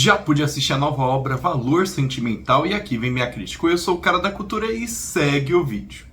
Já pude assistir a nova obra Valor Sentimental e aqui vem minha crítica. Eu sou o cara da cultura e segue o vídeo.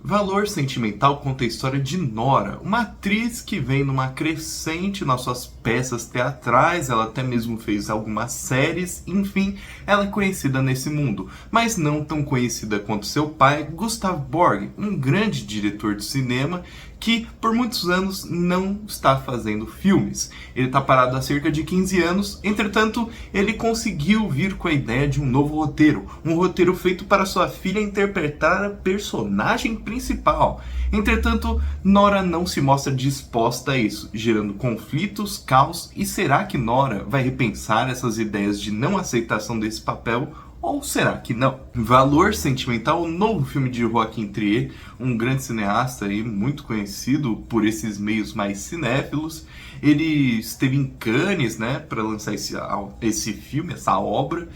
Valor Sentimental conta a história de Nora, uma atriz que vem numa crescente nas suas peças teatrais, ela até mesmo fez algumas séries, enfim, ela é conhecida nesse mundo, mas não tão conhecida quanto seu pai, Gustav Borg, um grande diretor de cinema que por muitos anos não está fazendo filmes. Ele está parado há cerca de 15 anos, entretanto, ele conseguiu vir com a ideia de um novo roteiro, um roteiro feito para sua filha interpretar a personagem principal. Entretanto, Nora não se mostra disposta a isso, gerando conflitos, caos, e será que Nora vai repensar essas ideias de não aceitação desse papel? Ou será que não? Valor Sentimental, um novo filme de Joaquim Trier, um grande cineasta e muito conhecido por esses meios mais cinéfilos. Ele esteve em Cannes, né, para lançar esse filme, essa obra.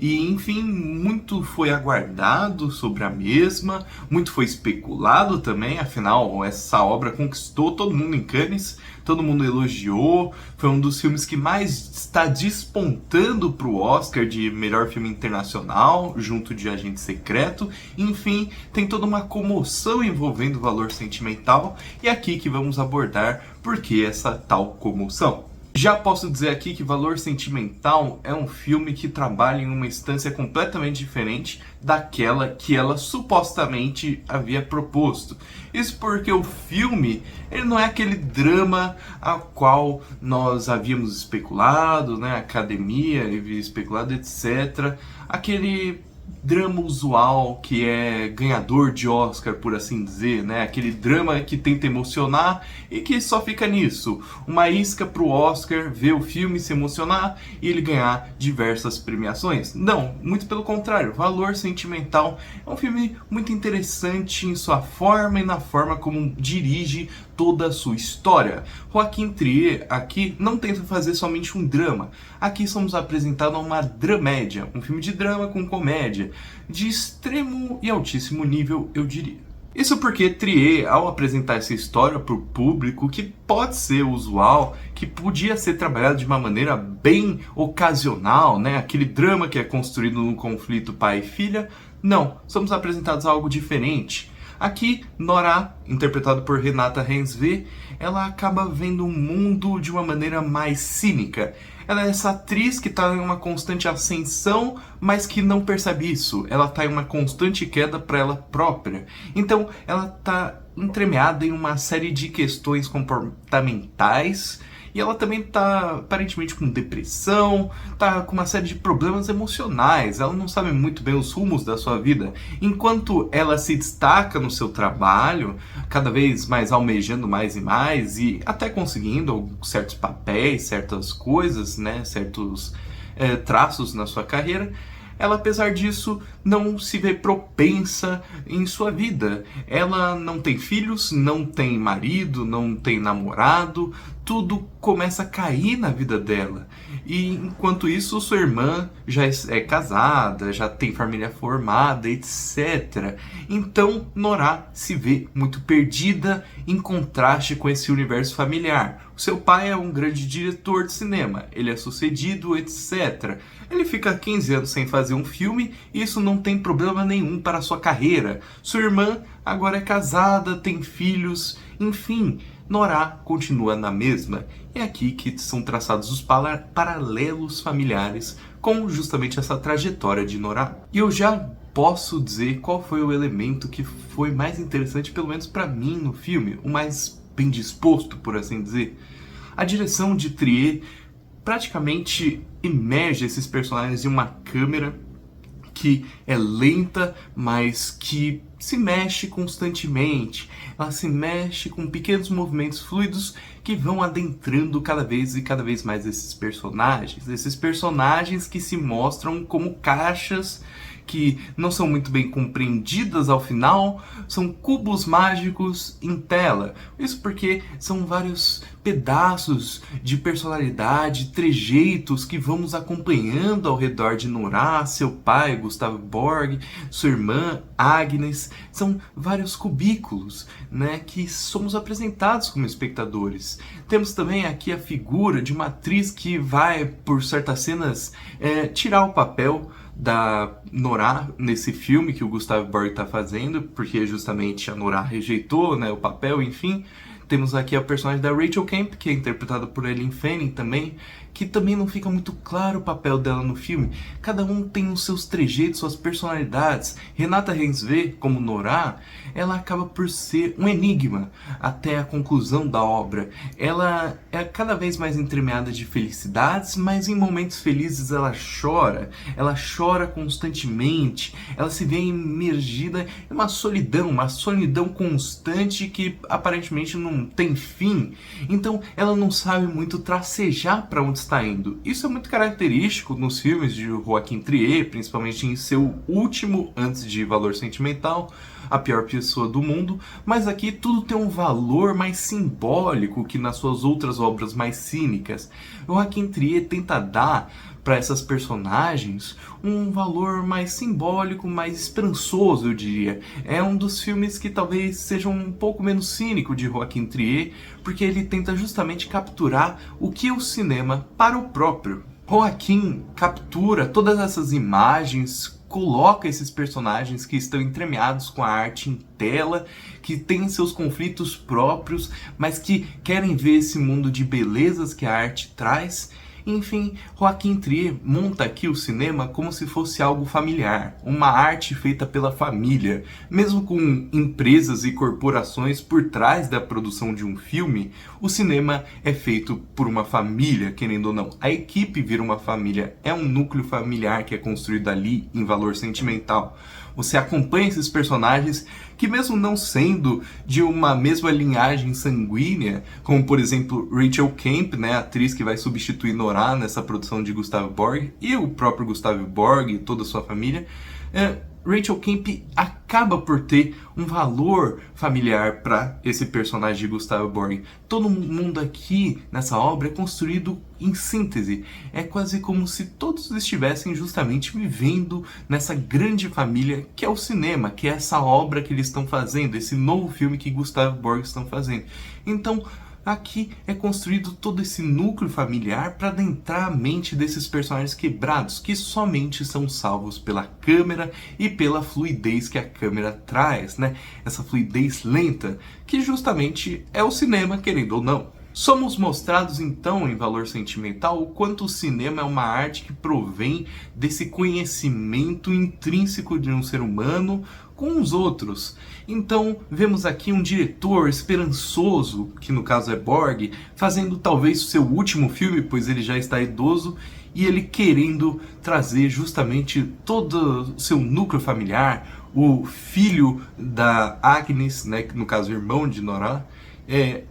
E, enfim, muito foi aguardado sobre a mesma, muito foi especulado também, afinal, essa obra conquistou todo mundo em Cannes, todo mundo elogiou, foi um dos filmes que mais está despontando para o Oscar de melhor filme internacional, junto de Agente Secreto, enfim, tem toda uma comoção envolvendo o Valor Sentimental, e é aqui que vamos abordar por que essa tal comoção. Já posso dizer aqui que Valor Sentimental é um filme que trabalha em uma instância completamente diferente daquela que ela supostamente havia proposto. Isso porque o filme ele não é aquele drama ao qual nós havíamos especulado, né? A academia havia especulado, etc. Aquele drama usual que é ganhador de Oscar, por assim dizer, né? Aquele drama que tenta emocionar e que só fica nisso. Uma isca pro Oscar, ver o filme, se emocionar e ele ganhar diversas premiações. Não, muito pelo contrário. Valor Sentimental é um filme muito interessante em sua forma e na forma como dirige toda a sua história. Joaquim Trier aqui não tenta fazer somente um drama. Aqui somos apresentados a uma dramédia, um filme de drama com comédia, de extremo e altíssimo nível, eu diria. Isso porque Trier, ao apresentar essa história para o público, que pode ser usual, que podia ser trabalhado de uma maneira bem ocasional, né? Aquele drama que é construído no conflito pai e filha, não, somos apresentados a algo diferente. Aqui, Nora, interpretada por Renata Reinsve, ela acaba vendo o mundo de uma maneira mais cínica. Ela é essa atriz que está em uma constante ascensão, mas que não percebe isso. Ela está em uma constante queda para ela própria. Então, ela está entremeada em uma série de questões comportamentais. E ela também tá aparentemente com depressão, tá com uma série de problemas emocionais, ela não sabe muito bem os rumos da sua vida. Enquanto ela se destaca no seu trabalho, cada vez mais almejando mais e mais, e até conseguindo certos papéis, certas coisas, né, certos traços na sua carreira, ela, apesar disso, não se vê propensa em sua vida. Ela não tem filhos, não tem marido, não tem namorado, tudo começa a cair na vida dela. E enquanto isso, sua irmã já é casada, já tem família formada, etc. Então, Nora se vê muito perdida em contraste com esse universo familiar. O seu pai é um grande diretor de cinema, ele é sucedido, etc. Ele fica 15 anos sem fazer um filme e isso não tem problema nenhum para a sua carreira. Sua irmã agora é casada, tem filhos, enfim, Nora continua na mesma. É aqui que são traçados os paralelos familiares com justamente essa trajetória de Nora. E eu já posso dizer qual foi o elemento que foi mais interessante, pelo menos para mim, no filme, o mais bem disposto, por assim dizer. A direção de Trier praticamente imerge esses personagens em uma câmera que é lenta, mas que se mexe constantemente. Ela se mexe com pequenos movimentos fluidos que vão adentrando cada vez mais esses personagens que se mostram como caixas que não são muito bem compreendidas ao final, são cubos mágicos em tela. Isso porque são vários pedaços de personalidade, trejeitos que vamos acompanhando ao redor de Nora, seu pai, Gustave Borg, sua irmã, Agnes. São vários cubículos, né, que somos apresentados como espectadores. Temos também aqui a figura de uma atriz que vai, por certas cenas, tirar o papel da Nora nesse filme que o Gustave Borg está fazendo, porque justamente a Nora rejeitou, né, o papel, enfim. Temos aqui a personagem da Rachel Camp, que é interpretada por Ellen Fanning também, que também não fica muito claro o papel dela no filme. Cada um tem os seus trejeitos, suas personalidades. Renata Reinsve, como Nora, ela acaba por ser um enigma até a conclusão da obra. Ela é cada vez mais entremeada de felicidades, mas em momentos felizes ela chora constantemente, ela se vê imergida em uma solidão constante que aparentemente não tem fim. Então ela não sabe muito tracejar para onde está indo. Isso é muito característico nos filmes de Joaquin Trier, principalmente em seu último, antes de Valor Sentimental, A Pior Pessoa do Mundo, mas aqui tudo tem um valor mais simbólico que nas suas outras obras mais cínicas. Joaquin Trier tenta dar para essas personagens um valor mais simbólico, mais esperançoso, eu diria. É um dos filmes que talvez seja um pouco menos cínico de Joaquin Trier, porque ele tenta justamente capturar o que é o cinema para o próprio. Joaquin captura todas essas imagens, coloca esses personagens que estão entremeados com a arte em tela, que têm seus conflitos próprios, mas que querem ver esse mundo de belezas que a arte traz. Enfim, Joaquin Trier monta aqui o cinema como se fosse algo familiar, uma arte feita pela família. Mesmo com empresas e corporações por trás da produção de um filme, o cinema é feito por uma família, querendo ou não. A equipe vira uma família, é um núcleo familiar que é construído ali em Valor Sentimental. Você acompanha esses personagens que, mesmo não sendo de uma mesma linhagem sanguínea, como por exemplo Rachel Camp, né, a atriz que vai substituir Nora nessa produção de Gustave Borg, e o próprio Gustave Borg e toda a sua família, Rachel Camp acaba por ter um valor familiar para esse personagem de Gustave Borg. Todo mundo aqui nessa obra é construído em síntese. É quase como se todos estivessem justamente vivendo nessa grande família que é o cinema, que é essa obra que eles estão fazendo, esse novo filme que Gustave Borg estão fazendo. Então, aqui é construído todo esse núcleo familiar para adentrar a mente desses personagens quebrados, que somente são salvos pela câmera e pela fluidez que a câmera traz, né? Essa fluidez lenta, que justamente é o cinema, querendo ou não. Somos mostrados então em Valor Sentimental o quanto o cinema é uma arte que provém desse conhecimento intrínseco de um ser humano com os outros. Então vemos aqui um diretor esperançoso, que no caso é Borg, fazendo talvez o seu último filme, pois ele já está idoso, e ele querendo trazer justamente todo o seu núcleo familiar, o filho da Agnes, né, que no caso é irmão de Nora,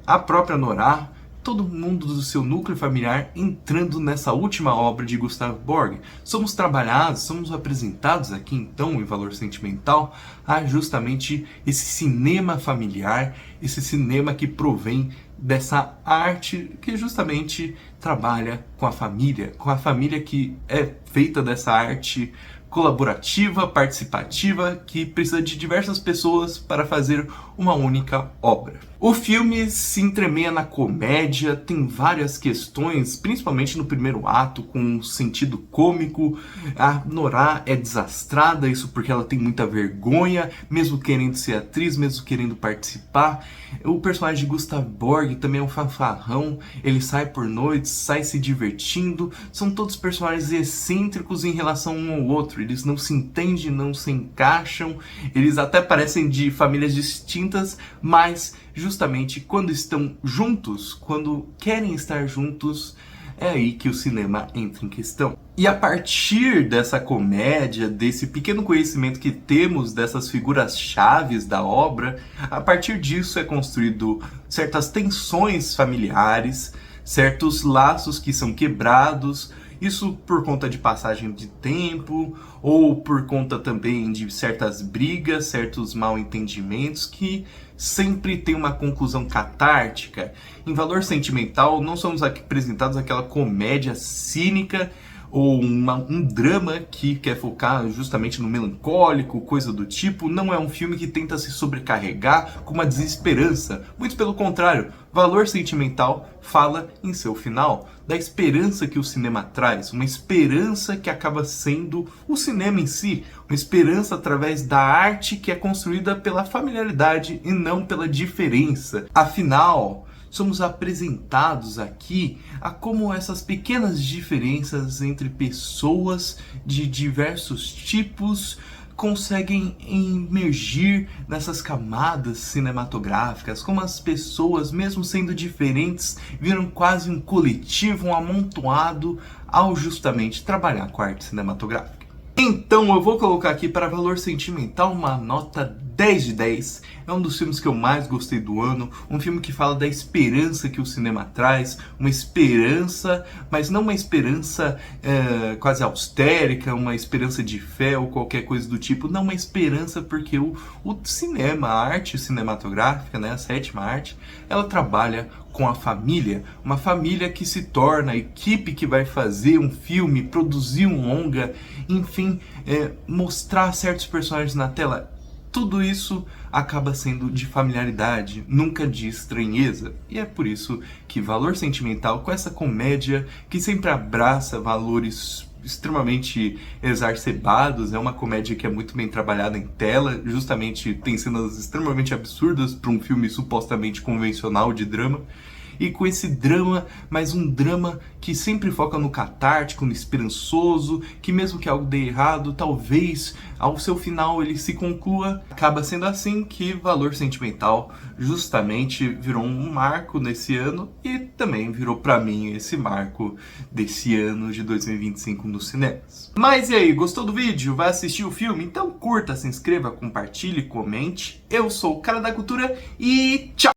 a própria Nora, todo mundo do seu núcleo familiar entrando nessa última obra de Gustave Borg. Somos trabalhados, somos apresentados aqui então em Valor Sentimental a justamente esse cinema familiar, esse cinema que provém dessa arte que justamente trabalha com a família que é feita dessa arte colaborativa, participativa, que precisa de diversas pessoas para fazer uma única obra. O filme se entremeia na comédia, tem várias questões, principalmente no primeiro ato, com um sentido cômico. A Nora é desastrada, isso porque ela tem muita vergonha, mesmo querendo ser atriz, mesmo querendo participar. O personagem de Gustave Borg também é um fanfarrão, ele sai por noites, sai se divertindo. São todos personagens excêntricos em relação um ao outro, eles não se entendem, não se encaixam, eles até parecem de famílias distintas, mas justamente quando estão juntos, quando querem estar juntos, é aí que o cinema entra em questão. E a partir dessa comédia, desse pequeno conhecimento que temos dessas figuras chaves da obra, a partir disso é construído certas tensões familiares, certos laços que são quebrados, Isso por conta de passagem de tempo ou por conta também de certas brigas, certos mal-entendimentos que sempre tem uma conclusão catártica. Em Valor Sentimental, não somos aqui apresentados aquela comédia cínica ou um drama que quer focar justamente no melancólico, coisa do tipo. Não é um filme que tenta se sobrecarregar com uma desesperança. Muito pelo contrário, Valor Sentimental fala em seu final da esperança que o cinema traz, uma esperança que acaba sendo o cinema em si, uma esperança através da arte que é construída pela familiaridade e não pela diferença. Afinal, somos apresentados aqui a como essas pequenas diferenças entre pessoas de diversos tipos conseguem emergir nessas camadas cinematográficas, como as pessoas, mesmo sendo diferentes, viram quase um coletivo, um amontoado ao justamente trabalhar com a arte cinematográfica. Então eu vou colocar aqui para Valor Sentimental uma nota 10 de 10. É um dos filmes que eu mais gostei do ano, um filme que fala da esperança que o cinema traz, uma esperança, mas não uma esperança quase austérica, uma esperança de fé ou qualquer coisa do tipo, não uma esperança porque o cinema, a arte cinematográfica, né, a sétima arte, ela trabalha com a família, uma família que se torna a equipe que vai fazer um filme, produzir um longa, enfim, mostrar certos personagens na tela. Tudo isso acaba sendo de familiaridade, nunca de estranheza. E é por isso que Valor Sentimental, com essa comédia que sempre abraça valores extremamente exacerbados, é uma comédia que é muito bem trabalhada em tela, justamente tem cenas extremamente absurdas para um filme supostamente convencional de drama. E com esse drama, mas um drama que sempre foca no catártico, no esperançoso, que mesmo que algo dê errado, talvez ao seu final ele se conclua. Acaba sendo assim que Valor Sentimental justamente virou um marco nesse ano e também virou pra mim esse marco desse ano de 2025 nos cinemas. Mas e aí, gostou do vídeo? Vai assistir o filme? Então curta, se inscreva, compartilhe, comente. Eu sou o Cara da Cultura e tchau!